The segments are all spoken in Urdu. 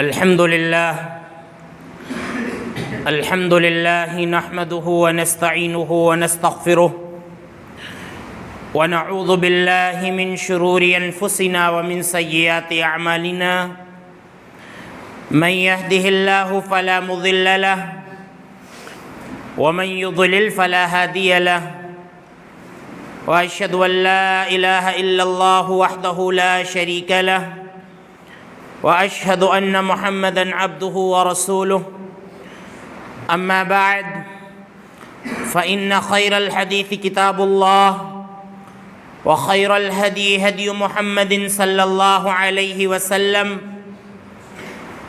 الحمد لله نحمده ونستعينه ونستغفره ونعوذ بالله من شرور أنفسنا ومن سيئات أعمالنا من يهده الله فلا مضل له ومن يضلل فلا هادي له وأشهد أن لا إله إلا الله وحده لا شريك له وأشهد أن محمدًا عبده ورسوله أما بعد فإن خير الحديث كتاب الله وخير الهدي هدي محمد صلى الله عليه وسلم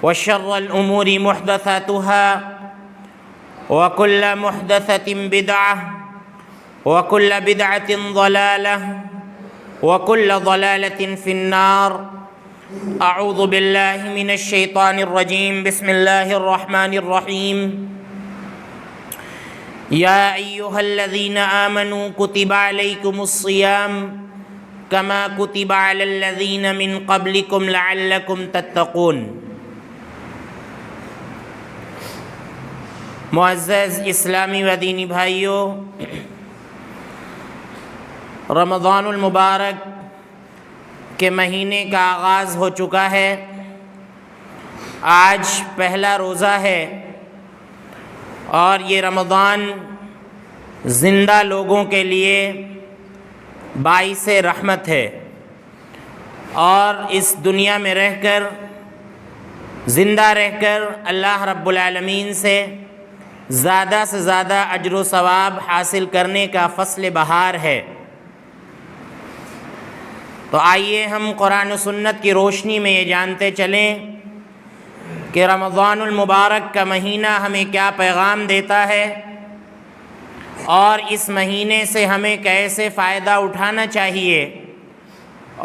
وشر الأمور محدثاتها وكل محدثة بدعة وكل بدعة ضلالة وكل ضلالة في النار اعوذ باللہ من الشیطان الرجیم بسم اللہ الرحمن الرحیم یا ایہا الذین آمنوا کتب علیکم الصیام کما کتب علی الذین من قبلکم لعلکم تتقون۔ معزز اسلامی و دینی بھائیوں، رمضان المبارک کے مہینے کا آغاز ہو چکا ہے۔ آج پہلا روزہ ہے اور یہ رمضان زندہ لوگوں کے لیے باعث رحمت ہے، اور اس دنیا میں رہ کر زندہ رہ کر اللہ رب العالمین سے زیادہ اجر و ثواب حاصل کرنے کا فصل بہار ہے۔ تو آئیے ہم قرآن و سنت کی روشنی میں یہ جانتے چلیں کہ رمضان المبارک کا مہینہ ہمیں کیا پیغام دیتا ہے اور اس مہینے سے ہمیں کیسے فائدہ اٹھانا چاہیے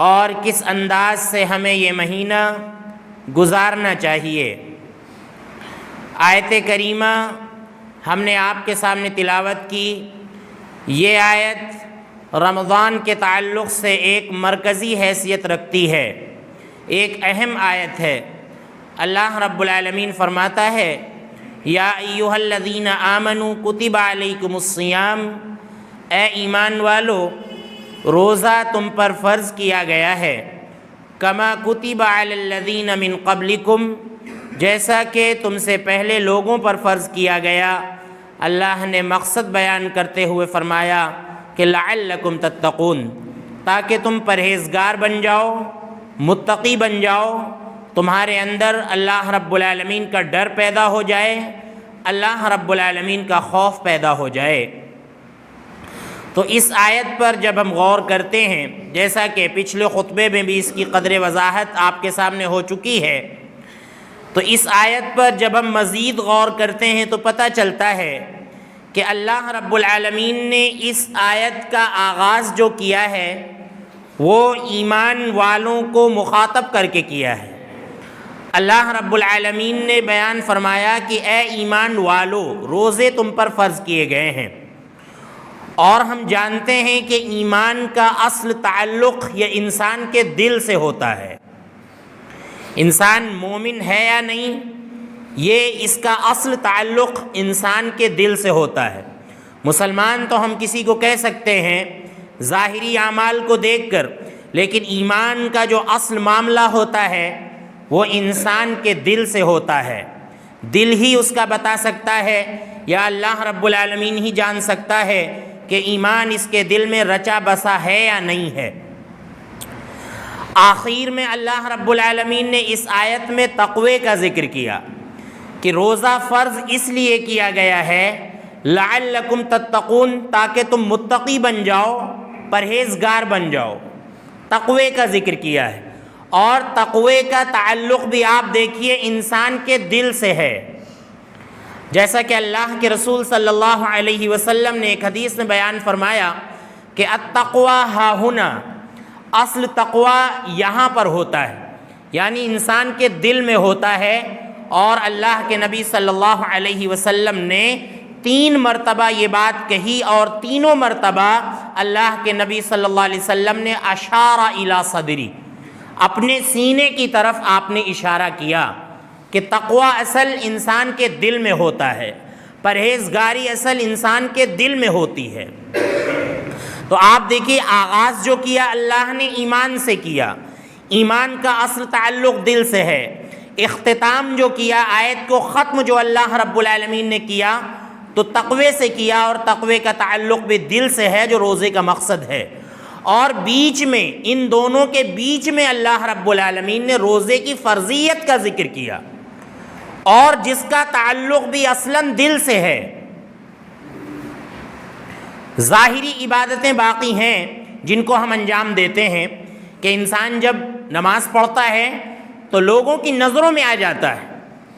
اور کس انداز سے ہمیں یہ مہینہ گزارنا چاہیے۔ آیت کریمہ ہم نے آپ کے سامنے تلاوت کی۔ یہ آیت رمضان کے تعلق سے ایک مرکزی حیثیت رکھتی ہے، ایک اہم آیت ہے۔ اللہ رب العالمین فرماتا ہے یا ایھا الذین آمنوا کتب علیکم الصیام، اے ایمان والو روزہ تم پر فرض کیا گیا ہے، کما کتب علی الذین من قبلکم، جیسا کہ تم سے پہلے لوگوں پر فرض کیا گیا۔ اللہ نے مقصد بیان کرتے ہوئے فرمایا کہ لعلکم تتقون، تاکہ تم پرہیزگار بن جاؤ، متقی بن جاؤ، تمہارے اندر اللہ رب العالمین کا ڈر پیدا ہو جائے، اللہ رب العالمین کا خوف پیدا ہو جائے۔ تو اس آیت پر جب ہم غور کرتے ہیں، جیسا کہ پچھلے خطبے میں بھی اس کی قدر وضاحت آپ کے سامنے ہو چکی ہے، تو اس آیت پر جب ہم مزید غور کرتے ہیں تو پتہ چلتا ہے کہ اللہ رب العالمین نے اس آیت کا آغاز جو کیا ہے وہ ایمان والوں کو مخاطب کر کے کیا ہے۔ اللہ رب العالمین نے بیان فرمایا کہ اے ایمان والو روزے تم پر فرض کیے گئے ہیں، اور ہم جانتے ہیں کہ ایمان کا اصل تعلق یہ انسان کے دل سے ہوتا ہے۔ انسان مومن ہے یا نہیں، یہ اس کا اصل تعلق انسان کے دل سے ہوتا ہے۔ مسلمان تو ہم کسی کو کہہ سکتے ہیں ظاہری اعمال کو دیکھ کر، لیکن ایمان کا جو اصل معاملہ ہوتا ہے وہ انسان کے دل سے ہوتا ہے۔ دل ہی اس کا بتا سکتا ہے، یا اللہ رب العالمین ہی جان سکتا ہے کہ ایمان اس کے دل میں رچا بسا ہے یا نہیں ہے۔ آخر میں اللہ رب العالمین نے اس آیت میں تقوی کا ذکر کیا کہ روزہ فرض اس لیے کیا گیا ہے لعلکم تتقون، تاکہ تم متقی بن جاؤ، پرہیزگار بن جاؤ۔ تقوی کا ذکر کیا ہے، اور تقوی کا تعلق بھی آپ دیکھیے انسان کے دل سے ہے۔ جیسا کہ اللہ کے رسول صلی اللہ علیہ وسلم نے ایک حدیث میں بیان فرمایا کہ التقوی ہاہنا، اصل تقوی یہاں پر ہوتا ہے، یعنی انسان کے دل میں ہوتا ہے۔ اور اللہ کے نبی صلی اللہ علیہ وسلم نے 3 مرتبہ یہ بات کہی، اور تینوں مرتبہ اللہ کے نبی صلی اللہ علیہ وسلم نے اشار الی صدری، اپنے سینے کی طرف آپ نے اشارہ کیا کہ تقوی اصل انسان کے دل میں ہوتا ہے، پرہیزگاری اصل انسان کے دل میں ہوتی ہے۔ تو آپ دیکھیے آغاز جو کیا اللہ نے ایمان سے کیا، ایمان کا اصل تعلق دل سے ہے۔ اختتام جو کیا آیت کو ختم جو اللہ رب العالمین نے کیا تو تقوی سے کیا، اور تقوی کا تعلق بھی دل سے ہے جو روزے کا مقصد ہے۔ اور بیچ میں ان دونوں کے بیچ میں اللہ رب العالمین نے روزے کی فرضیت کا ذکر کیا، اور جس کا تعلق بھی اصلاً دل سے ہے۔ ظاہری عبادتیں باقی ہیں جن کو ہم انجام دیتے ہیں کہ انسان جب نماز پڑھتا ہے تو لوگوں کی نظروں میں آ جاتا ہے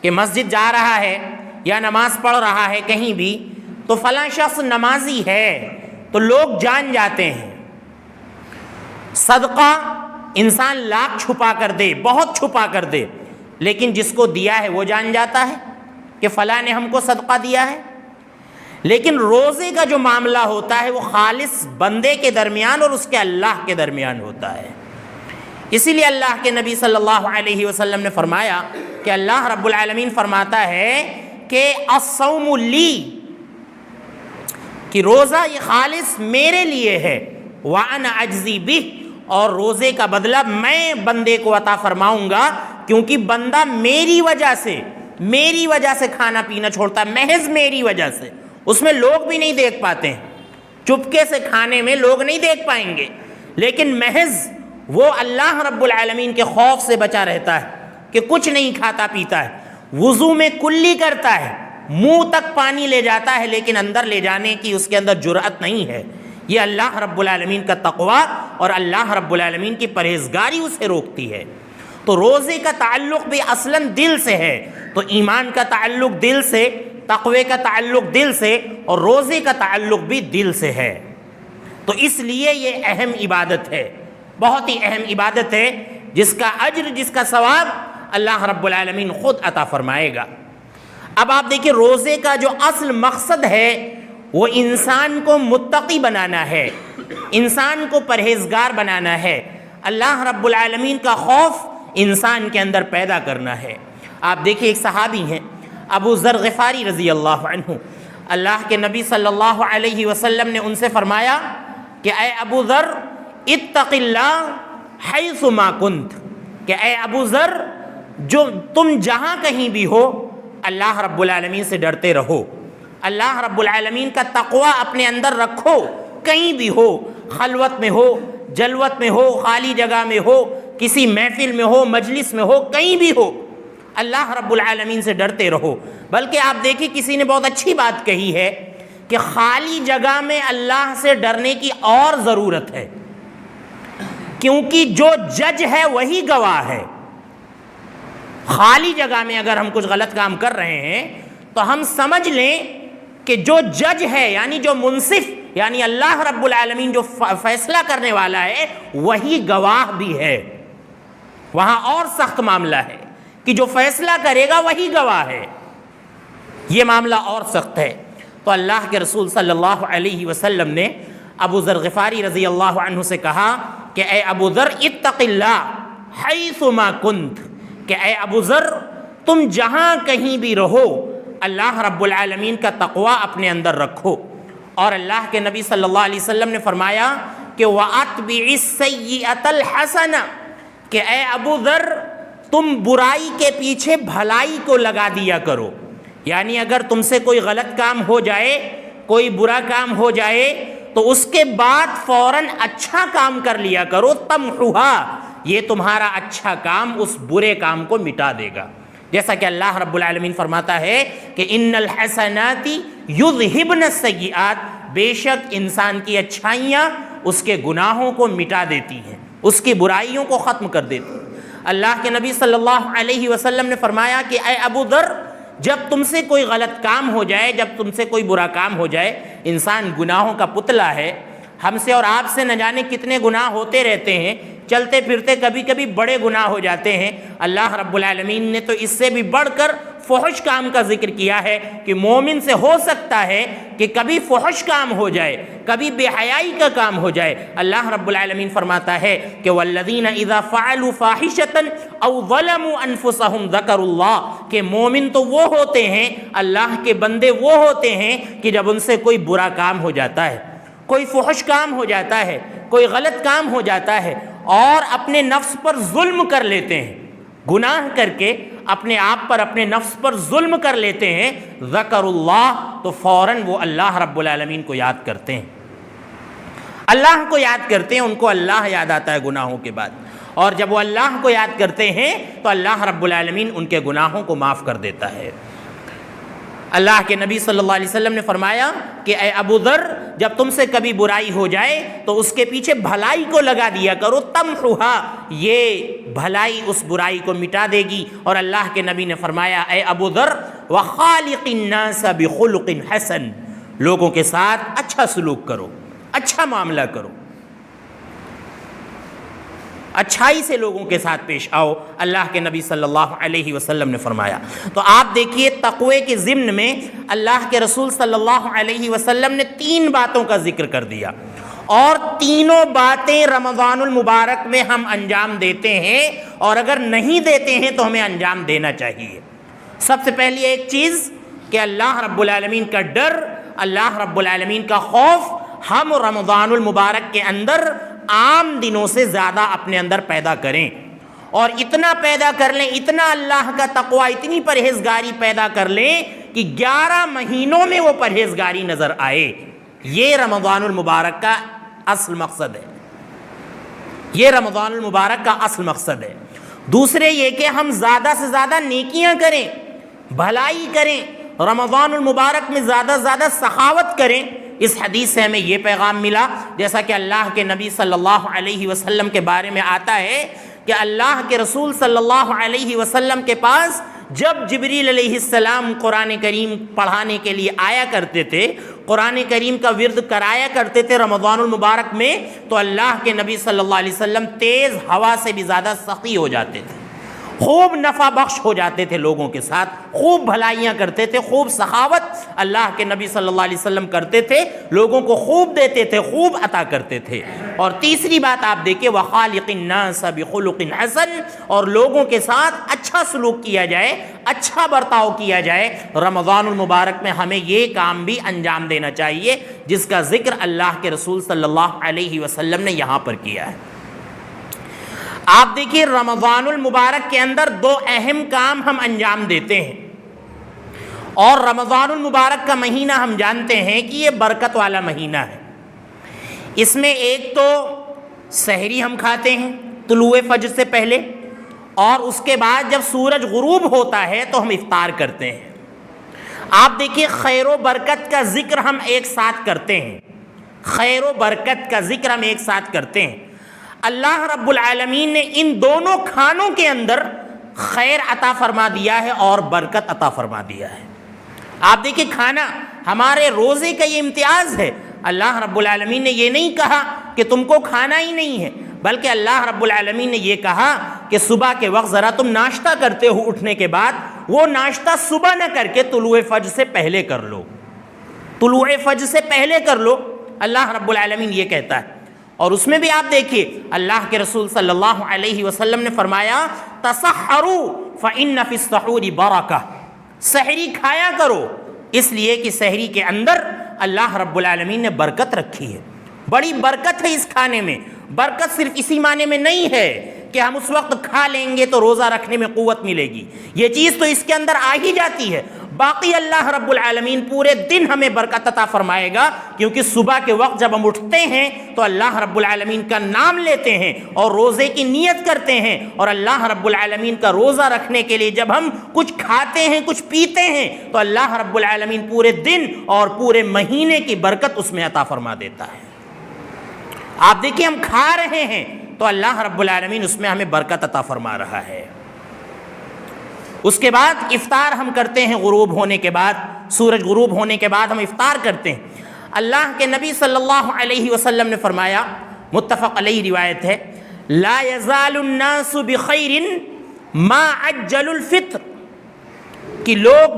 کہ مسجد جا رہا ہے یا نماز پڑھ رہا ہے کہیں بھی تو فلاں شخص نمازی ہے، تو لوگ جان جاتے ہیں۔ صدقہ انسان لاکھ چھپا کر دے، بہت چھپا کر دے، لیکن جس کو دیا ہے وہ جان جاتا ہے کہ فلاں نے ہم کو صدقہ دیا ہے۔ لیکن روزے کا جو معاملہ ہوتا ہے وہ خالص بندے کے درمیان اور اس کے اللہ کے درمیان ہوتا ہے۔ اسی لیے اللہ کے نبی صلی اللہ علیہ وسلم نے فرمایا کہ اللہ رب العالمین فرماتا ہے کہ الصوم لی، کہ روزہ یہ خالص میرے لیے ہے، وانا اجزی بہ، اور روزے کا بدلہ میں بندے کو عطا فرماؤں گا، کیونکہ بندہ میری وجہ سے کھانا پینا چھوڑتا ہے، محض میری وجہ سے۔ اس میں لوگ بھی نہیں دیکھ پاتے ہیں، چپکے سے کھانے میں لوگ نہیں دیکھ پائیں گے، لیکن محض وہ اللہ رب العالمین کے خوف سے بچا رہتا ہے کہ کچھ نہیں کھاتا پیتا ہے، وضو میں کلی کرتا ہے، منہ تک پانی لے جاتا ہے، لیکن اندر لے جانے کی اس کے اندر جرأت نہیں ہے۔ یہ اللہ رب العالمین کا تقوی اور اللہ رب العالمین کی پرہیزگاری اسے روکتی ہے۔ تو روزے کا تعلق بھی اصلاً دل سے ہے، تو ایمان کا تعلق دل سے، تقوی کا تعلق دل سے، اور روزے کا تعلق بھی دل سے ہے۔ تو اس لیے یہ اہم عبادت ہے، بہت ہی اہم عبادت ہے، جس کا اجر، جس کا ثواب اللہ رب العالمین خود عطا فرمائے گا۔ اب آپ دیکھیں روزے کا جو اصل مقصد ہے وہ انسان کو متقی بنانا ہے، انسان کو پرہیزگار بنانا ہے، اللہ رب العالمین کا خوف انسان کے اندر پیدا کرنا ہے۔ آپ دیکھیں ایک صحابی ہیں ابو ذر غفاری رضی اللہ عنہ، اللہ کے نبی صلی اللہ علیہ وسلم نے ان سے فرمایا کہ اے ابو ذر اتق اللہ حیث ما کنت، کہ اے ابو ذر جو تم جہاں کہیں بھی ہو اللہ رب العالمین سے ڈرتے رہو، اللہ رب العالمین کا تقوی اپنے اندر رکھو، کہیں بھی ہو، خلوت میں ہو، جلوت میں ہو، خالی جگہ میں ہو، کسی محفل میں ہو، مجلس میں ہو، کہیں بھی ہو، اللہ رب العالمین سے ڈرتے رہو۔ بلکہ آپ دیکھیں کسی نے بہت اچھی بات کہی ہے کہ خالی جگہ میں اللہ سے ڈرنے کی اور ضرورت ہے، کیونکہ جو جج ہے وہی گواہ ہے۔ خالی جگہ میں اگر ہم کچھ غلط کام کر رہے ہیں تو ہم سمجھ لیں کہ جو جج ہے یعنی جو منصف یعنی اللہ رب العالمین جو فیصلہ کرنے والا ہے وہی گواہ بھی ہے۔ وہاں اور سخت معاملہ ہے کہ جو فیصلہ کرے گا وہی گواہ ہے، یہ معاملہ اور سخت ہے۔ تو اللہ کے رسول صلی اللہ علیہ وسلم نے ابو ذر غفاری رضی اللہ عنہ سے کہا کہ اے ابو ذر اتق اللہ حیث ما کنت، کہ اے ابو ذر تم جہاں کہیں بھی رہو اللہ رب العالمین کا تقوی اپنے اندر رکھو۔ اور اللہ کے نبی صلی اللہ علیہ وسلم نے فرمایا کہ وَأَتْبِعِ السَّيِّئَةَ الْحَسَنَةَ، کہ اے ابو ذر تم برائی کے پیچھے بھلائی کو لگا دیا کرو، یعنی اگر تم سے کوئی غلط کام ہو جائے، کوئی برا کام ہو جائے تو اس کے بعد فوراً اچھا کام کر لیا کرو، تمحوہا، یہ تمہارا اچھا کام اس برے کام کو مٹا دے گا۔ جیسا کہ اللہ رب العالمین فرماتا ہے کہ ان الحسنات یذہبن السیئات، بے شک انسان کی اچھائیاں اس کے گناہوں کو مٹا دیتی ہیں، اس کی برائیوں کو ختم کر دیتی ہیں۔ اللہ کے نبی صلی اللہ علیہ وسلم نے فرمایا کہ اے ابو ذر جب تم سے کوئی غلط کام ہو جائے، جب تم سے کوئی برا کام ہو جائے، انسان گناہوں کا پتلا ہے، ہم سے اور آپ سے نہ جانے کتنے گناہ ہوتے رہتے ہیں، چلتے پھرتے کبھی کبھی بڑے گناہ ہو جاتے ہیں۔ اللہ رب العالمین نے تو اس سے بھی بڑھ کر فحش کام کا ذکر کیا ہے کہ مومن سے ہو سکتا ہے کہ کبھی فحش کام ہو جائے، کبھی بے حیائی کا کام ہو جائے۔ اللہ رب العالمین فرماتا ہے کہ والذین اذا فعلوا فاحشۃ او ظلموا انفسهم ذکروا اللہ، کہ مومن تو وہ ہوتے ہیں، اللہ کے بندے وہ ہوتے ہیں کہ جب ان سے کوئی برا کام ہو جاتا ہے، کوئی فحش کام ہو جاتا ہے، کوئی غلط کام ہو جاتا ہے اور اپنے نفس پر ظلم کر لیتے ہیں، گناہ کر کے اپنے آپ پر اپنے نفس پر ظلم کر لیتے ہیں، ذکر اللہ، تو فوراً وہ اللہ رب العالمین کو یاد کرتے ہیں، اللہ کو یاد کرتے ہیں، ان کو اللہ یاد آتا ہے گناہوں کے بعد، اور جب وہ اللہ کو یاد کرتے ہیں تو اللہ رب العالمین ان کے گناہوں کو معاف کر دیتا ہے۔ اللہ کے نبی صلی اللہ علیہ وسلم نے فرمایا کہ اے ابو ذر، جب تم سے کبھی برائی ہو جائے تو اس کے پیچھے بھلائی کو لگا دیا کرو، تمحوہا، یہ بھلائی اس برائی کو مٹا دے گی۔ اور اللہ کے نبی نے فرمایا اے ابو ذر، وخالق الناس بخلق حسن، لوگوں کے ساتھ اچھا سلوک کرو، اچھا معاملہ کرو، اچھائی سے لوگوں کے ساتھ پیش آؤ، اللہ کے نبی صلی اللہ علیہ وسلم نے فرمایا۔ تو آپ دیکھیے تقوی کے ضمن میں اللہ کے رسول صلی اللہ علیہ وسلم نے 3 باتوں کا ذکر کر دیا، اور تینوں باتیں رمضان المبارک میں ہم انجام دیتے ہیں، اور اگر نہیں دیتے ہیں تو ہمیں انجام دینا چاہیے۔ سب سے پہلی ایک چیز کہ اللہ رب العالمین کا ڈر، اللہ رب العالمین کا خوف ہم رمضان المبارک کے اندر عام دنوں سے زیادہ اپنے اندر پیدا کریں، اور اتنا پیدا کر لیں، اتنا اللہ کا تقوی، اتنی پرہیزگاری پیدا کر لیں کہ 11 مہینوں میں وہ پرہیزگاری نظر آئے۔ یہ رمضان المبارک کا اصل مقصد ہے، یہ رمضان المبارک کا اصل مقصد ہے۔ دوسرے یہ کہ ہم زیادہ سے زیادہ نیکیاں کریں، بھلائی کریں، رمضان المبارک میں زیادہ سے زیادہ سخاوت کریں۔ اس حدیث سے ہمیں یہ پیغام ملا، جیسا کہ اللہ کے نبی صلی اللہ علیہ وسلم کے بارے میں آتا ہے کہ اللہ کے رسول صلی اللہ علیہ وسلم کے پاس جب جبریل علیہ السلام قرآن کریم پڑھانے کے لیے آیا کرتے تھے، قرآن کریم کا ورد کرایا کرتے تھے رمضان المبارک میں، تو اللہ کے نبی صلی اللہ علیہ وسلم تیز ہوا سے بھی زیادہ سخی ہو جاتے تھے، خوب نفع بخش ہو جاتے تھے لوگوں کے ساتھ، خوب بھلائیاں کرتے تھے، خوب سخاوت اللہ کے نبی صلی اللہ علیہ وسلم کرتے تھے، لوگوں کو خوب دیتے تھے، خوب عطا کرتے تھے۔ اور تیسری بات آپ دیکھیں، وَخَالِقِ النَّاسَ بِخُلُقٍ حَسَنٍ، اور لوگوں کے ساتھ اچھا سلوک کیا جائے، اچھا برتاؤ کیا جائے۔ رمضان المبارک میں ہمیں یہ کام بھی انجام دینا چاہیے جس کا ذکر اللہ کے رسول صلی اللہ علیہ وسلم نے یہاں پر کیا ہے۔ آپ دیکھیے رمضان المبارک کے اندر 2 اہم کام ہم انجام دیتے ہیں، اور رمضان المبارک کا مہینہ ہم جانتے ہیں کہ یہ برکت والا مہینہ ہے۔ اس میں ایک تو سحری ہم کھاتے ہیں طلوع فجر سے پہلے، اور اس کے بعد جب سورج غروب ہوتا ہے تو ہم افطار کرتے ہیں۔ آپ دیکھیے خیر و برکت کا ذکر ہم ایک ساتھ کرتے ہیں، خیر و برکت کا ذکر ہم ایک ساتھ کرتے ہیں۔ اللہ رب العالمین نے ان دونوں کھانوں کے اندر خیر عطا فرما دیا ہے اور برکت عطا فرما دیا ہے۔ آپ دیکھیں کھانا ہمارے روزے کا یہ امتیاز ہے۔ اللہ رب العالمین نے یہ نہیں کہا کہ تم کو کھانا ہی نہیں ہے، بلکہ اللہ رب العالمین نے یہ کہا کہ صبح کے وقت ذرا تم ناشتہ کرتے ہو اٹھنے کے بعد، وہ ناشتہ صبح نہ کر کے طلوع فجر سے پہلے کر لو، طلوع فجر سے پہلے کر لو، اللہ رب العالمین یہ کہتا ہے۔ اور اس میں بھی آپ دیکھیے اللہ کے رسول صلی اللہ علیہ وسلم نے فرمایا تسحروا فإن فی السحور برکہ، سحری کھایا کرو، اس لیے کہ سحری کے اندر اللہ رب العالمین نے برکت رکھی ہے، بڑی برکت ہے اس کھانے میں۔ برکت صرف اسی معنی میں نہیں ہے کہ ہم اس وقت کھا لیں گے تو روزہ رکھنے میں قوت ملے گی، یہ چیز تو اس کے اندر آ ہی جاتی ہے، باقی اللہ رب العالمین پورے دن ہمیں برکت عطا فرمائے گا، کیونکہ صبح کے وقت جب ہم اٹھتے ہیں تو اللہ رب العالمین کا نام لیتے ہیں اور روزے کی نیت کرتے ہیں، اور اللہ رب العالمین کا روزہ رکھنے کے لیے جب ہم کچھ کھاتے ہیں، کچھ پیتے ہیں، تو اللہ رب العالمین پورے دن اور پورے مہینے کی برکت اس میں عطا فرما دیتا ہے۔ آپ دیکھیں ہم کھا رہے ہیں تو اللہ رب العالمین اس میں ہمیں برکت عطا فرما رہا ہے۔ اس کے بعد افطار ہم کرتے ہیں، غروب ہونے کے بعد، سورج غروب ہونے کے بعد ہم افطار کرتے ہیں۔ اللہ کے نبی صلی اللہ علیہ وسلم نے فرمایا، متفق علیہ روایت ہے، لا یزال الناس بخیر ما عجل الفطر، کہ لوگ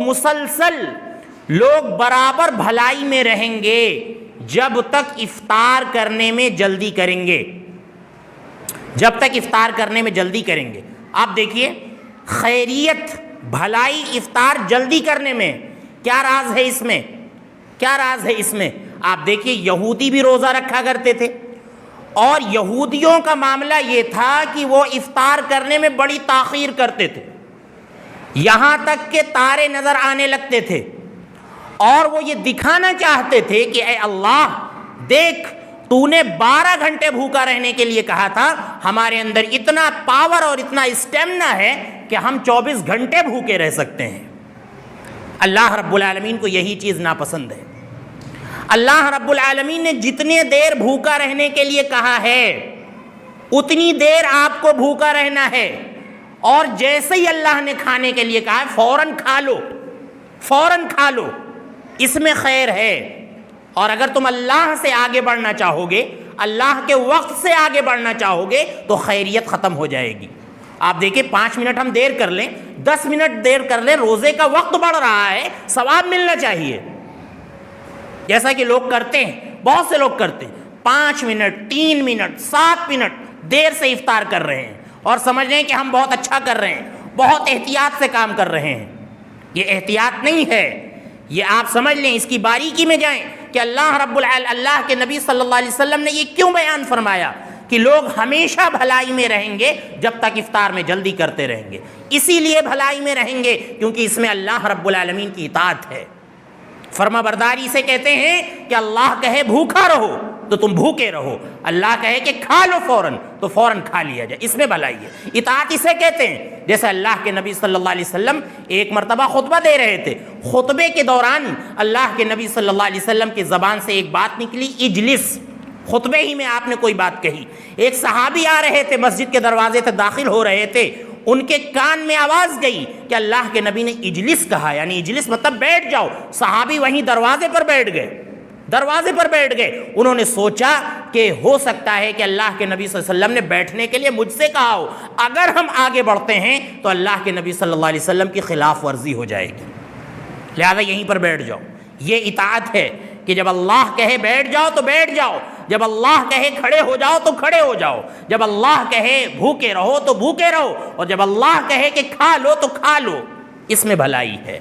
برابر بھلائی میں رہیں گے جب تک افطار کرنے میں جلدی کریں گے، جب تک افطار کرنے میں جلدی کریں گے۔ آپ دیکھیے خیریت، بھلائی، افطار جلدی کرنے میں کیا راز ہے، اس میں کیا راز ہے اس میں؟ آپ دیکھیے یہودی بھی روزہ رکھا کرتے تھے، اور یہودیوں کا معاملہ یہ تھا کہ وہ افطار کرنے میں بڑی تاخیر کرتے تھے، یہاں تک کہ تارے نظر آنے لگتے تھے، اور وہ یہ دکھانا چاہتے تھے کہ اے اللہ دیکھ، تو نے 12 گھنٹے بھوکا رہنے کے لیے کہا تھا، ہمارے اندر اتنا پاور اور اتنا اسٹیمنا ہے کہ ہم 24 گھنٹے بھوکے رہ سکتے ہیں۔ اللہ رب العالمین کو یہی چیز ناپسند ہے۔ اللہ رب العالمین نے جتنے دیر بھوکا رہنے کے لیے کہا ہے اتنی دیر آپ کو بھوکا رہنا ہے، اور جیسے ہی اللہ نے کھانے کے لیے کہا ہے فوراً کھا لو، فوراً کھا لو، اس میں خیر ہے۔ اور اگر تم اللہ سے آگے بڑھنا چاہو گے، اللہ کے وقت سے آگے بڑھنا چاہو گے، تو خیریت ختم ہو جائے گی۔ آپ دیکھیں 5 منٹ ہم دیر کر لیں، 10 منٹ دیر کر لیں، روزے کا وقت بڑھ رہا ہے، ثواب ملنا چاہیے، جیسا کہ لوگ کرتے ہیں، بہت سے لوگ کرتے ہیں 5 منٹ 3 منٹ 7 منٹ دیر سے افطار کر رہے ہیں، اور سمجھ رہے ہیں کہ ہم بہت اچھا کر رہے ہیں، بہت احتیاط سے کام کر رہے ہیں۔ یہ احتیاط نہیں ہے، یہ آپ سمجھ لیں، اس کی باریکی میں جائیں کہ اللہ کے نبی صلی اللہ علیہ وسلم نے یہ کیوں بیان فرمایا کہ لوگ ہمیشہ بھلائی میں رہیں گے جب تک افطار میں جلدی کرتے رہیں گے۔ اسی لیے بھلائی میں رہیں گے کیونکہ اس میں اللہ رب العالمین کی اطاعت ہے۔ فرما برداری سے کہتے ہیں کہ اللہ کہے بھوکا رہو تو تم بھوکے رہو، اللہ کہے کہ کھا لو فوراً تو فوراً کھا لیا جائے، اس میں بھلائی ہے۔ اطاعت اسے کہتے ہیں۔ جیسے اللہ کے نبی صلی اللہ علیہ وسلم ایک مرتبہ خطبہ دے رہے تھے، خطبے کے دوران اللہ کے نبی صلی اللہ علیہ وسلم کی زبان سے ایک بات نکلی، اجلس، خطبے ہی میں آپ نے کوئی بات کہی۔ ایک صحابی آ رہے تھے، مسجد کے دروازے سے داخل ہو رہے تھے، ان کے کان میں آواز گئی کہ اللہ کے نبی نے اجلس کہا، یعنی اجلس مطلب بیٹھ جاؤ۔ صحابی وہیں دروازے پر بیٹھ گئے، انہوں نے سوچا کہ ہو سکتا ہے کہ اللہ کے نبی صلی اللہ علیہ وسلم نے بیٹھنے کے لیے مجھ سے کہا ہو، اگر ہم آگے بڑھتے ہیں تو اللہ کے نبی صلی اللہ علیہ وسلم کی خلاف ورزی ہو جائے گی، لہذا یہیں پر بیٹھ جاؤ۔ یہ اطاعت ہے کہ جب اللہ کہے بیٹھ جاؤ تو بیٹھ جاؤ، جب اللہ کہے کھڑے ہو جاؤ تو کھڑے ہو جاؤ، جب اللہ کہے بھوکے رہو تو بھوکے رہو، اور جب اللہ کہے کہ کھا لو تو کھا لو، اس میں بھلائی ہے۔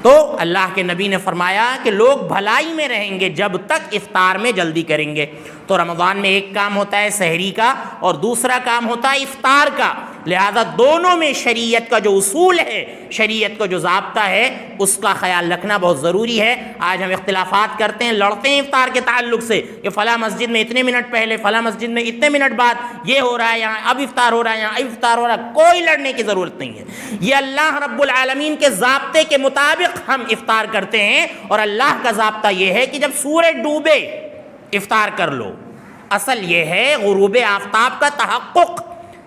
تو اللہ کے نبی نے فرمایا کہ لوگ بھلائی میں رہیں گے جب تک افطار میں جلدی کریں گے۔ تو رمضان میں ایک کام ہوتا ہے سحری کا اور دوسرا کام ہوتا ہے افطار کا، لہذا دونوں میں شریعت کا جو اصول ہے، شریعت کا جو ضابطہ ہے، اس کا خیال رکھنا بہت ضروری ہے۔ آج ہم اختلافات کرتے ہیں، لڑتے ہیں افطار کے تعلق سے کہ فلاں مسجد میں اتنے منٹ پہلے، فلاں مسجد میں اتنے منٹ بعد یہ ہو رہا ہے، یہاں اب افطار ہو رہا ہے، یہاں اب افطار ہو رہا ہے۔ کوئی لڑنے کی ضرورت نہیں ہے، یہ اللہ رب العالمین کے ضابطے کے مطابق ہم افطار کرتے ہیں، اور اللہ کا ضابطہ یہ ہے کہ جب سورج ڈوبے افطار کر لو۔ اصل یہ ہے غروب آفتاب کا تحقق،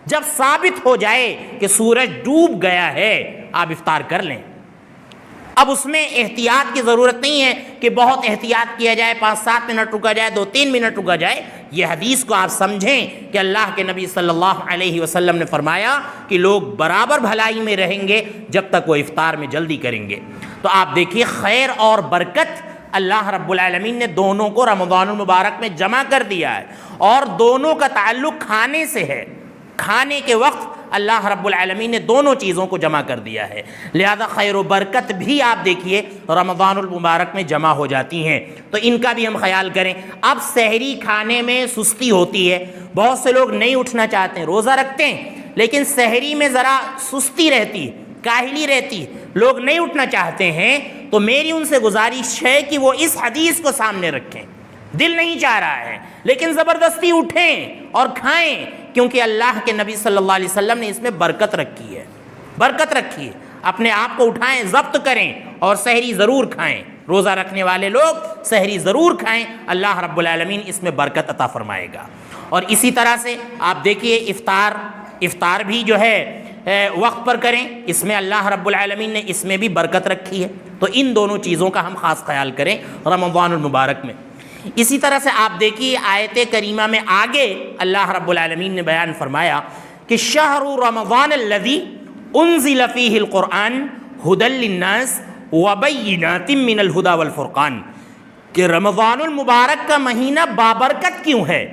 جب ثابت ہو جائے کہ سورج ڈوب گیا ہے آپ افطار کر لیں۔ اب اس میں احتیاط کی ضرورت نہیں ہے کہ بہت احتیاط کیا جائے، 5-7 منٹ رکا جائے، 2-3 منٹ رکا جائے۔ یہ حدیث کو آپ سمجھیں کہ اللہ کے نبی صلی اللہ علیہ وسلم نے فرمایا کہ لوگ برابر بھلائی میں رہیں گے جب تک وہ افطار میں جلدی کریں گے۔ تو آپ دیکھیے خیر اور برکت اللہ رب العالمین نے دونوں کو رمضان المبارک میں جمع کر دیا ہے، اور دونوں کا تعلق کھانے سے ہے۔ کھانے کے وقت اللہ رب العالمین نے دونوں چیزوں کو جمع کر دیا ہے، لہذا خیر و برکت بھی آپ دیکھیے رمضان المبارک میں جمع ہو جاتی ہیں، تو ان کا بھی ہم خیال کریں۔ اب سحری کھانے میں سستی ہوتی ہے، بہت سے لوگ نہیں اٹھنا چاہتے ہیں، روزہ رکھتے ہیں لیکن سحری میں ذرا سستی رہتی ہے، کاہلی رہتی ہے، لوگ نہیں اٹھنا چاہتے ہیں، تو میری ان سے گزارش ہے کہ وہ اس حدیث کو سامنے رکھیں۔ دل نہیں چاہ رہا ہے لیکن زبردستی اٹھیں اور کھائیں، کیونکہ اللہ کے نبی صلی اللہ علیہ وسلم نے اس میں برکت رکھی ہے، برکت رکھی ہے۔ اپنے آپ کو اٹھائیں، ضبط کریں اور سحری ضرور کھائیں۔ روزہ رکھنے والے لوگ سحری ضرور کھائیں، اللہ رب العالمین اس میں برکت عطا فرمائے گا۔ اور اسی طرح سے آپ دیکھیے افطار بھی جو ہے وقت پر کریں، اس میں اللہ رب العالمین نے اس میں بھی برکت رکھی ہے۔ تو ان دونوں چیزوں کا ہم خاص خیال کریں رمضان المبارک میں۔ اسی طرح سے آپ دیکھیے آیت کریمہ میں آگے اللہ رب العالمین نے بیان فرمایا کہ شہر رمضان الذی انزل فیہ القرآن ھدی للناس وبینات من الھدی والفرقان، کہ رمضان المبارک کا مہینہ بابرکت کیوں ہے،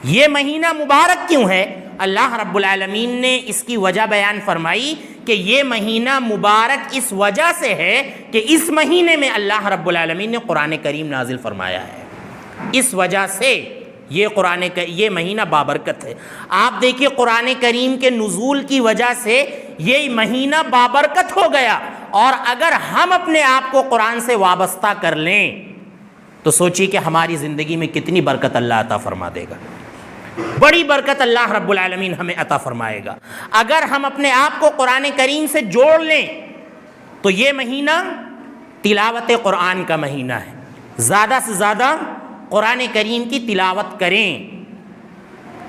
یہ مہینہ مبارک کیوں ہے؟ اللہ رب العالمین نے اس کی وجہ بیان فرمائی کہ یہ مہینہ مبارک اس وجہ سے ہے کہ اس مہینے میں اللہ رب العالمین نے قرآن کریم نازل فرمایا ہے، اس وجہ سے یہ مہینہ بابرکت ہے۔ آپ دیکھیے قرآن کریم کے نزول کی وجہ سے یہ مہینہ بابرکت ہو گیا، اور اگر ہم اپنے آپ کو قرآن سے وابستہ کر لیں تو سوچیے کہ ہماری زندگی میں کتنی برکت اللہ عطا فرما دے گا، بڑی برکت اللہ رب العالمین ہمیں عطا فرمائے گا۔ اگر ہم اپنے آپ کو قرآن کریم سے جوڑ لیں تو یہ مہینہ تلاوت قرآن کا مہینہ ہے، زیادہ سے زیادہ قرآن کریم کی تلاوت کریں،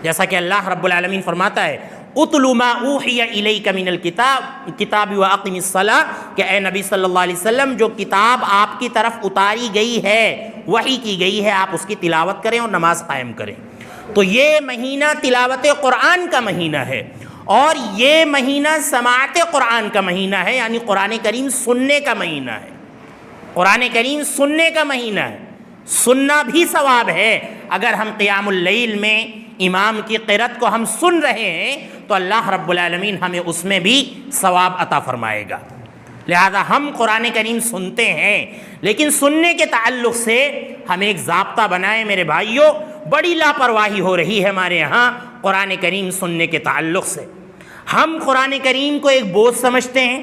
جیسا کہ اللہ رب العالمین فرماتا ہے اُتْلُ مَا أُوحِيَ إِلَيْكَ مِنَ الْكِتَابِ وَأَقِمِ الصَّلَاةَ، کہ اے نبی صلی اللہ علیہ وسلم جو کتاب آپ کی طرف اتاری گئی ہے، وحی کی گئی ہے، آپ اس کی تلاوت کریں اور نماز قائم کریں۔ تو یہ مہینہ تلاوت قرآن کا مہینہ ہے، اور یہ مہینہ سماعت قرآن کا مہینہ ہے، یعنی قرآن کریم سننے کا مہینہ ہے، قرآن کریم سننے کا مہینہ ہے۔ سننا بھی ثواب ہے، اگر ہم قیام اللیل میں امام کی قرأت کو ہم سن رہے ہیں تو اللہ رب العالمین ہمیں اس میں بھی ثواب عطا فرمائے گا۔ لہذا ہم قرآن کریم سنتے ہیں، لیکن سننے کے تعلق سے ہم ایک ضابطہ بنائیں میرے بھائیوں، بڑی لاپرواہی ہو رہی ہے ہمارے ہاں قرآن کریم سننے کے تعلق سے۔ ہم قرآن کریم کو ایک بوجھ سمجھتے ہیں،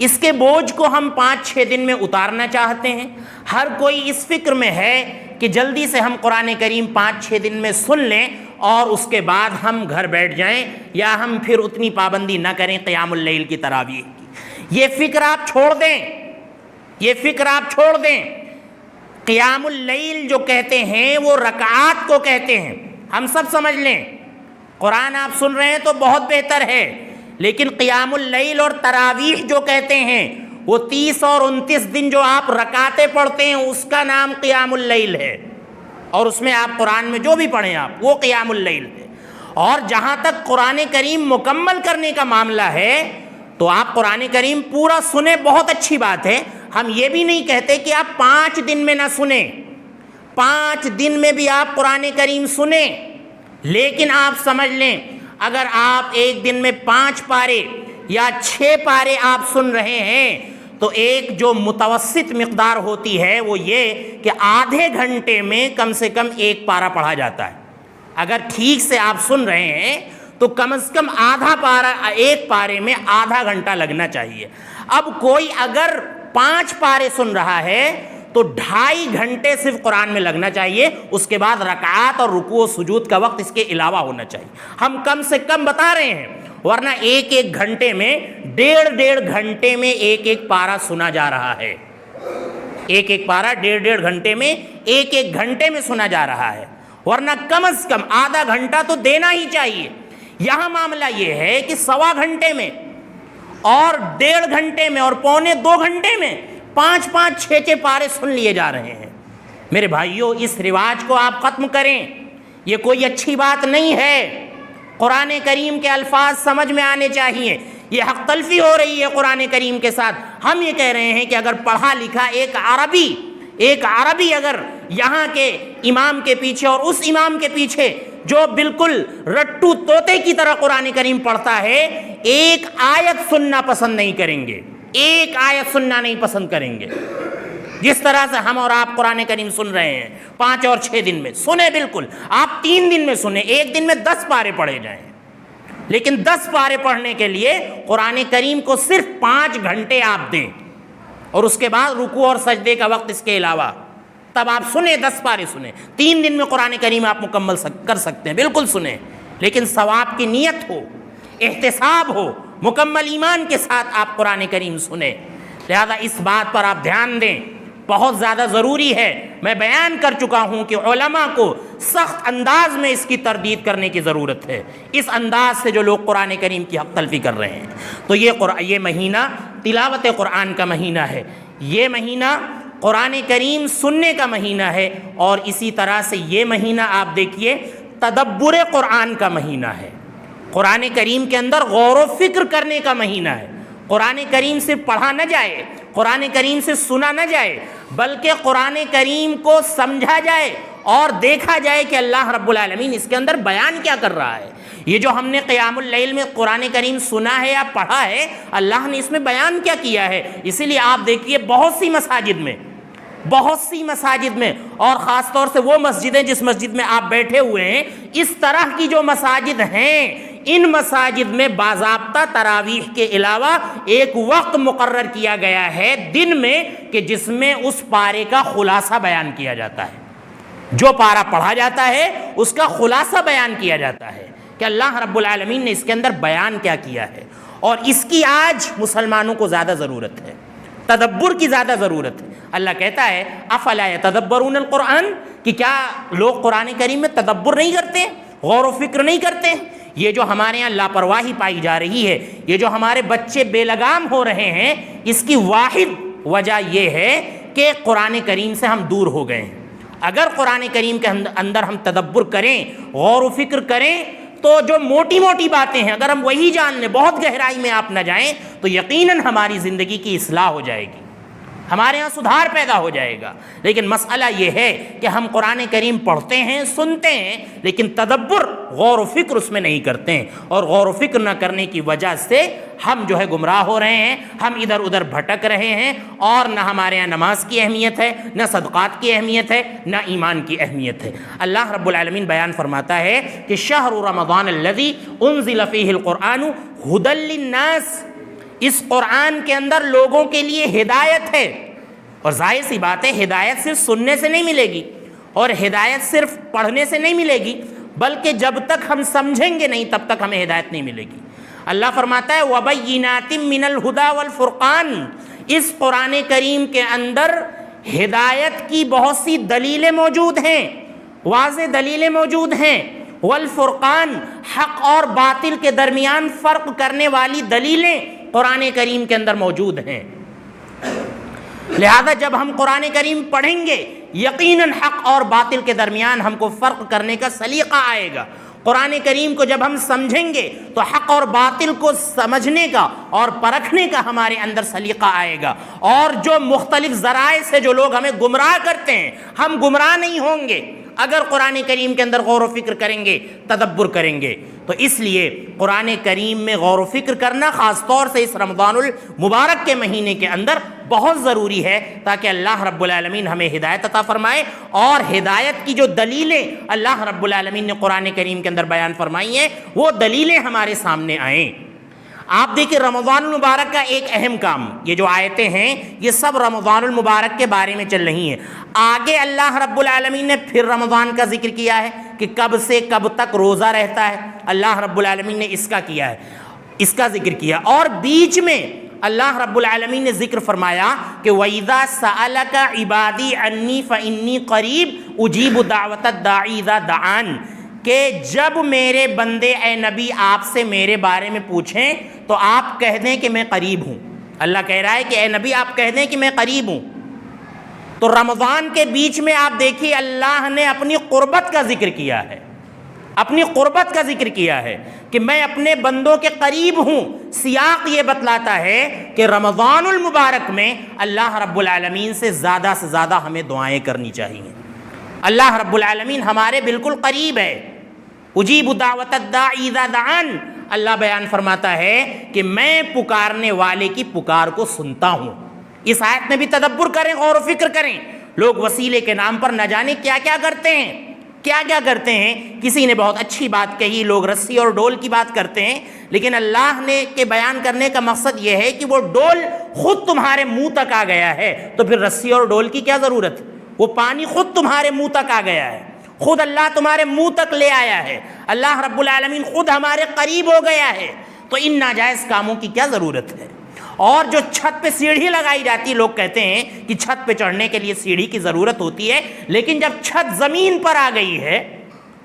اس کے بوجھ کو ہم 5-6 دن میں اتارنا چاہتے ہیں۔ ہر کوئی اس فکر میں ہے کہ جلدی سے ہم قرآن کریم 5-6 دن میں سن لیں اور اس کے بعد ہم گھر بیٹھ جائیں، یا ہم پھر اتنی پابندی نہ کریں قیام اللیل کی تراویح کی۔ یہ فکر آپ چھوڑ دیں، یہ فکر آپ چھوڑ دیں۔ قیام اللیل جو کہتے ہیں وہ رکعات کو کہتے ہیں، ہم سب سمجھ لیں۔ قرآن آپ سن رہے ہیں تو بہت بہتر ہے، لیکن قیام اللیل اور تراویح جو کہتے ہیں وہ 30 اور 29 دن جو آپ رکعتیں پڑھتے ہیں اس کا نام قیام اللیل ہے، اور اس میں آپ قرآن میں جو بھی پڑھیں آپ وہ قیام اللیل ہے۔ اور جہاں تک قرآن کریم مکمل کرنے کا معاملہ ہے تو آپ قرآن کریم پورا سنیں، بہت اچھی بات ہے۔ ہم یہ بھی نہیں کہتے کہ آپ 5 دن میں نہ سنیں، 5 دن میں بھی آپ قرآن کریم سنیں، لیکن آپ سمجھ لیں اگر آپ ایک دن میں 5 پارے یا 6 پارے آپ سن رہے ہیں تو ایک جو متوسط مقدار ہوتی ہے وہ یہ کہ آدھے گھنٹے میں کم سے کم 1 پارہ پڑھا جاتا ہے۔ اگر ٹھیک سے آپ سن رہے ہیں تو کم از کم آدھا پارہ، 1 پارے میں آدھا گھنٹہ لگنا چاہیے۔ اب کوئی اگر 5 پارے سن رہا ہے تو 2.5 گھنٹے صرف قرآن میں لگنا چاہیے، اس کے بعد رکعات اور رکوع و سجود کا وقت اس کے علاوہ ہونا چاہیے۔ ہم کم سے کم بتا رہے ہیں، ورنہ 1-1 گھنٹے میں 1.5 گھنٹے میں 1-1 پارہ سنا جا رہا ہے، 1-1 پارہ 1.5 گھنٹے میں 1-1 گھنٹے میں سنا جا رہا ہے، ورنہ کم از کم آدھا گھنٹہ تو دینا ہی چاہیے۔ یہاں معاملہ یہ ہے کہ 1.25 گھنٹے میں اور 1.5 گھنٹے میں اور 1.25 گھنٹے میں 5-5 6-6 پارے سن لیے جا رہے ہیں۔ میرے بھائیوں، اس رواج کو آپ ختم کریں، یہ کوئی اچھی بات نہیں ہے۔ قرآن کریم کے الفاظ سمجھ میں آنے چاہیے۔ یہ حق تلفی ہو رہی ہے قرآن کریم کے ساتھ۔ ہم یہ کہہ رہے ہیں کہ اگر پڑھا لکھا ایک عربی اگر یہاں کے امام کے پیچھے اور اس امام کے پیچھے جو بالکل رٹو طوطے کی طرح قرآن کریم پڑھتا ہے، ایک آیت سننا پسند نہیں کریں گے، ایک آیت سننا نہیں پسند کریں گے۔ جس طرح سے ہم اور آپ قرآن کریم سن رہے ہیں 5 اور 6 دن میں سنیں، بالکل آپ 3 دن میں سنیں، ایک دن میں 10 پارے پڑھے جائیں، لیکن 10 پارے پڑھنے کے لیے قرآن کریم کو صرف 5 گھنٹے آپ دیں، اور اس کے بعد رکوع اور سجدے کا وقت اس کے علاوہ، تب آپ سنیں، 10 پارے سنیں۔ 3 دن میں قرآن کریم آپ مکمل کر سکتے ہیں، بالکل سنیں، لیکن ثواب کی نیت ہو، احتساب ہو، مکمل ایمان کے ساتھ آپ قرآن کریم سنیں۔ لہذا اس بات پر آپ دھیان دیں، بہت زیادہ ضروری ہے۔ میں بیان کر چکا ہوں کہ علماء کو سخت انداز میں اس کی تردید کرنے کی ضرورت ہے، اس انداز سے جو لوگ قرآن کریم کی حق تلفی کر رہے ہیں۔ تو یہ مہینہ تلاوت قرآن کا مہینہ ہے، یہ مہینہ قرآن کریم سننے کا مہینہ ہے، اور اسی طرح سے یہ مہینہ آپ دیکھیے تدبر قرآن کا مہینہ ہے۔ قرآن کریم کے اندر غور و فکر کرنے کا مہینہ ہے۔ قرآن کریم سے پڑھا نہ جائے، قرآن کریم سے سنا نہ جائے، بلکہ قرآن کریم کو سمجھا جائے اور دیکھا جائے کہ اللہ رب العالمین اس کے اندر بیان کیا کر رہا ہے۔ یہ جو ہم نے قیام اللیل میں قرآن کریم سنا ہے یا پڑھا ہے، اللہ نے اس میں بیان کیا کیا ہے۔ اسی لیے آپ دیکھیے بہت سی مساجد میں اور خاص طور سے وہ مسجدیں جس مسجد میں آپ بیٹھے ہوئے ہیں، اس طرح کی جو مساجد ہیں، ان مساجد میں باضابطہ تراویح کے علاوہ ایک وقت مقرر کیا گیا ہے دن میں کہ جس میں اس پارے کا خلاصہ بیان کیا جاتا ہے۔ جو پارہ پڑھا جاتا ہے اس کا خلاصہ بیان کیا جاتا ہے کہ اللہ رب العالمین نے اس کے اندر بیان کیا کیا ہے، اور اس کی آج مسلمانوں کو زیادہ ضرورت ہے، تدبر کی زیادہ ضرورت ہے۔ اللہ کہتا ہے افلا یتدبرون القرآن، کہ کیا لوگ قرآن کریم میں تدبر نہیں کرتے، غور و فکر نہیں کرتے؟ یہ جو ہمارے یہاں لاپرواہی پائی جا رہی ہے، یہ جو ہمارے بچے بے لگام ہو رہے ہیں، اس کی واحد وجہ یہ ہے کہ قرآن کریم سے ہم دور ہو گئے ہیں۔ اگر قرآن کریم کے اندر ہم تدبر کریں، غور و فکر کریں، تو جو موٹی موٹی باتیں ہیں اگر ہم وہی جان لیں، بہت گہرائی میں آپ نہ جائیں، تو یقیناً ہماری زندگی کی اصلاح ہو جائے گی، ہمارے ہاں سدھار پیدا ہو جائے گا۔ لیکن مسئلہ یہ ہے کہ ہم قرآن کریم پڑھتے ہیں، سنتے ہیں، لیکن تدبر، غور و فکر اس میں نہیں کرتے ہیں، اور غور و فکر نہ کرنے کی وجہ سے ہم جو ہے گمراہ ہو رہے ہیں، ہم ادھر ادھر بھٹک رہے ہیں، اور نہ ہمارے یہاں نماز کی اہمیت ہے، نہ صدقات کی اہمیت ہے، نہ ایمان کی اہمیت ہے۔ اللہ رب العالمین بیان فرماتا ہے کہ شہر رمضان الذی انزل فیہ القرآن ھدی للناس، اس قرآن کے اندر لوگوں کے لیے ہدایت ہے، اور ظاہر سی بات ہے ہدایت صرف سننے سے نہیں ملے گی، اور ہدایت صرف پڑھنے سے نہیں ملے گی، بلکہ جب تک ہم سمجھیں گے نہیں تب تک ہمیں ہدایت نہیں ملے گی۔ اللہ فرماتا ہے وَبَيِّنَاتٍ مِّنَ الْهُدَى وَالْفُرْقَانِ، اس قرآن کریم کے اندر ہدایت کی بہت سی دلیلیں موجود ہیں، واضح دلیلیں موجود ہیں، والفرقان، حق اور باطل کے درمیان فرق کرنے والی دلیلیں قرآن کریم کے اندر موجود ہیں۔ لہذا جب ہم قرآن کریم پڑھیں گے، یقیناً حق اور باطل کے درمیان ہم کو فرق کرنے کا سلیقہ آئے گا۔ قرآن کریم کو جب ہم سمجھیں گے تو حق اور باطل کو سمجھنے کا اور پرکھنے کا ہمارے اندر سلیقہ آئے گا، اور جو مختلف ذرائع سے جو لوگ ہمیں گمراہ کرتے ہیں، ہم گمراہ نہیں ہوں گے اگر قرآن کریم کے اندر غور و فکر کریں گے، تدبر کریں گے۔ تو اس لیے قرآن کریم میں غور و فکر کرنا خاص طور سے اس رمضان المبارک کے مہینے کے اندر بہت ضروری ہے، تاکہ اللہ رب العالمین ہمیں ہدایت عطا فرمائے، اور ہدایت کی جو دلیلیں اللہ رب العالمین نے قرآن کریم کے اندر بیان فرمائی ہیں، وہ دلیلیں ہمارے سامنے آئیں۔ آپ دیکھیں رمضان المبارک کا ایک اہم کام، یہ جو آیتیں ہیں یہ سب رمضان المبارک کے بارے میں چل رہی ہیں۔ آگے اللہ رب العالمین نے پھر رمضان کا ذکر کیا ہے کہ کب سے کب تک روزہ رہتا ہے، اللہ رب العالمین نے اس کا کیا ہے، اس کا ذکر کیا، اور بیچ میں اللہ رب العالمین نے ذکر فرمایا کہ وَإِذَا سَأَلَكَ عِبَادِي عَنِّي فَإِنِّي قَرِيبٌ أُجِيبُ دَعْوَةَ الدَّاعِ إِذَا دَعَانِ، کہ جب میرے بندے اے نبی آپ سے میرے بارے میں پوچھیں تو آپ کہہ دیں کہ میں قریب ہوں۔ اللہ کہہ رہا ہے کہ اے نبی آپ کہہ دیں کہ میں قریب ہوں۔ تو رمضان کے بیچ میں آپ دیکھیے اللہ نے اپنی قربت کا ذکر کیا ہے، اپنی قربت کا ذکر کیا ہے کہ میں اپنے بندوں کے قریب ہوں۔ سیاق یہ بتلاتا ہے کہ رمضان المبارک میں اللہ رب العالمین سے زیادہ ہمیں دعائیں کرنی چاہیے۔ اللہ رب العالمین ہمارے بالکل قریب ہے۔ اجیب دعوت الداعی اذا دعان، اللہ بیان فرماتا ہے کہ میں پکارنے والے کی پکار کو سنتا ہوں۔ اس آیت میں بھی تدبر کریں، غور و فکر کریں۔ لوگ وسیلے کے نام پر نہ جانے کیا کیا کرتے ہیں، کیا کیا کرتے ہیں۔ کسی نے بہت اچھی بات کہی، لوگ رسی اور ڈول کی بات کرتے ہیں، لیکن اللہ نے کے بیان کرنے کا مقصد یہ ہے کہ وہ ڈول خود تمہارے منہ تک آ گیا ہے تو پھر رسی اور ڈول کی کیا ضرورت ہے؟ وہ پانی خود تمہارے منہ تک آ گیا ہے، خود اللہ تمہارے منہ تک لے آیا ہے، اللہ رب العالمین خود ہمارے قریب ہو گیا ہے، تو ان ناجائز کاموں کی کیا ضرورت ہے؟ اور جو چھت پہ سیڑھی لگائی جاتی ہے، لوگ کہتے ہیں کہ چھت پہ چڑھنے کے لیے سیڑھی کی ضرورت ہوتی ہے، لیکن جب چھت زمین پر آ گئی ہے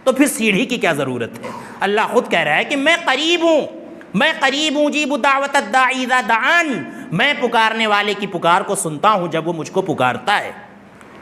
تو پھر سیڑھی کی کیا ضرورت ہے؟ اللہ خود کہہ رہا ہے کہ میں قریب ہوں، میں قریب ہوں، اجیب دعوت الداعی اذا دعان، میں پکارنے والے کی پکار کو سنتا ہوں جب وہ مجھ کو پکارتا ہے۔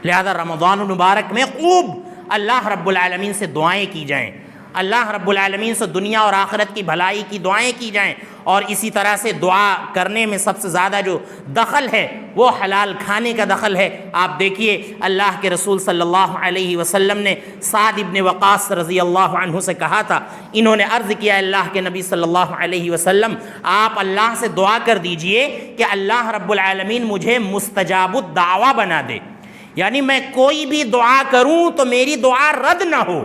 لہذا رمضان المبارک میں خوب اللہ رب العالمین سے دعائیں کی جائیں، اللہ رب العالمین سے دنیا اور آخرت کی بھلائی کی دعائیں کی جائیں، اور اسی طرح سے دعا کرنے میں سب سے زیادہ جو دخل ہے وہ حلال کھانے کا دخل ہے۔ آپ دیکھیے اللہ کے رسول صلی اللہ علیہ وسلم نے سعد ابن وقاص رضی اللہ عنہ سے کہا تھا، انہوں نے عرض کیا اللہ کے نبی صلی اللہ علیہ وسلم آپ اللہ سے دعا کر دیجئے کہ اللہ رب العالمین مجھے مستجاب الدعوہ بنا دے، یعنی میں کوئی بھی دعا کروں تو میری دعا رد نہ ہو۔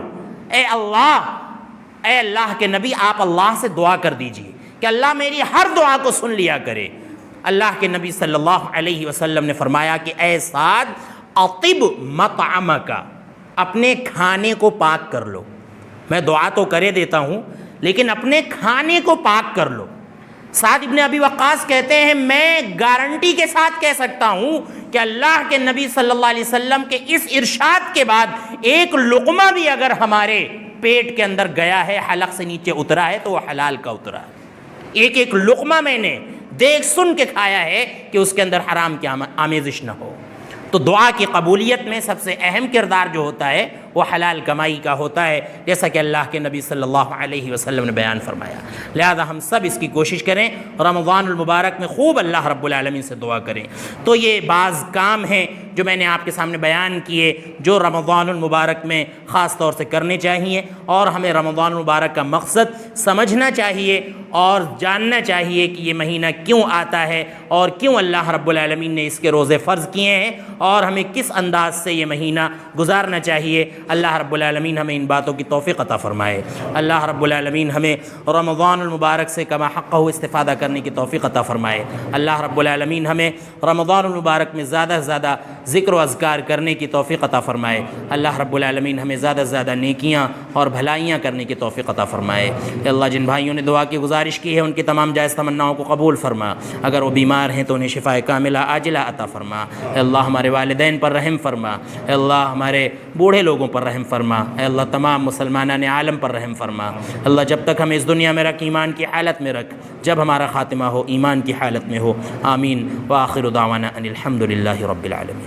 اے اللہ کے نبی آپ اللہ سے دعا کر دیجئے کہ اللہ میری ہر دعا کو سن لیا کرے۔ اللہ کے نبی صلی اللہ علیہ وسلم نے فرمایا کہ اے سعد اطب مطعمک، اپنے کھانے کو پاک کر لو۔ میں دعا تو کرے دیتا ہوں لیکن اپنے کھانے کو پاک کر لو۔ سعد ابن ابی وقاص کہتے ہیں میں گارنٹی کے ساتھ کہہ سکتا ہوں کہ اللہ کے نبی صلی اللہ علیہ وسلم کے اس ارشاد کے بعد ایک لقمہ بھی اگر ہمارے پیٹ کے اندر گیا ہے، حلق سے نیچے اترا ہے، تو وہ حلال کا اترا ہے۔ ایک ایک لقمہ میں نے دیکھ سن کے کھایا ہے کہ اس کے اندر حرام کی آمیزش نہ ہو۔ تو دعا کی قبولیت میں سب سے اہم کردار جو ہوتا ہے وہ حلال کمائی کا ہوتا ہے، جیسا کہ اللہ کے نبی صلی اللہ علیہ وسلم نے بیان فرمایا۔ لہذا ہم سب اس کی کوشش کریں، رمضان المبارک میں خوب اللہ رب العالمین سے دعا کریں۔ تو یہ بعض کام ہیں جو میں نے آپ کے سامنے بیان کیے جو رمضان المبارک میں خاص طور سے کرنے چاہیے، اور ہمیں رمضان المبارک کا مقصد سمجھنا چاہیے اور جاننا چاہیے کہ یہ مہینہ کیوں آتا ہے اور کیوں اللہ رب العالمین نے اس کے روزے فرض کیے ہیں، اور ہمیں کس انداز سے یہ مہینہ گزارنا چاہیے۔ اللہ رب العالمین ہمیں ان باتوں کی توفیق عطا فرمائے۔ اللہ رب العالمین ہمیں رمضان المبارک سے کما حقہ استفادہ کرنے کی توفیق عطا فرمائے۔ اللہ رب العالمین ہمیں رمضان المبارک میں زیادہ سے زیادہ ذکر و اذکار کرنے کی توفیق عطا فرمائے۔ اللہ رب العالمین ہمیں زیادہ سے زیادہ نیکیاں اور بھلائیاں کرنے کی توفیق عطا فرمائے۔ اے اللہ جن بھائیوں نے دعا کی گزارش کی ہے ان کی تمام جائز تمناؤں کو قبول فرما، اگر وہ بیمار ہیں تو انہیں شفاء کاملہ عاجلہ عطا فرما۔ اے اللہ ہمارے والدین پر رحم فرما، اے اللہ ہمارے بوڑھے لوگوں پر رحم فرما، اے اللہ تمام مسلمانان عالم پر رحم فرما۔ اللہ جب تک ہمیں اس دنیا میں رکھ ایمان کی حالت میں رکھ، جب ہمارا خاتمہ ہو ایمان کی حالت میں ہو۔ آمین۔ وآخر دعوانا ان الحمد للہ رب العالمین۔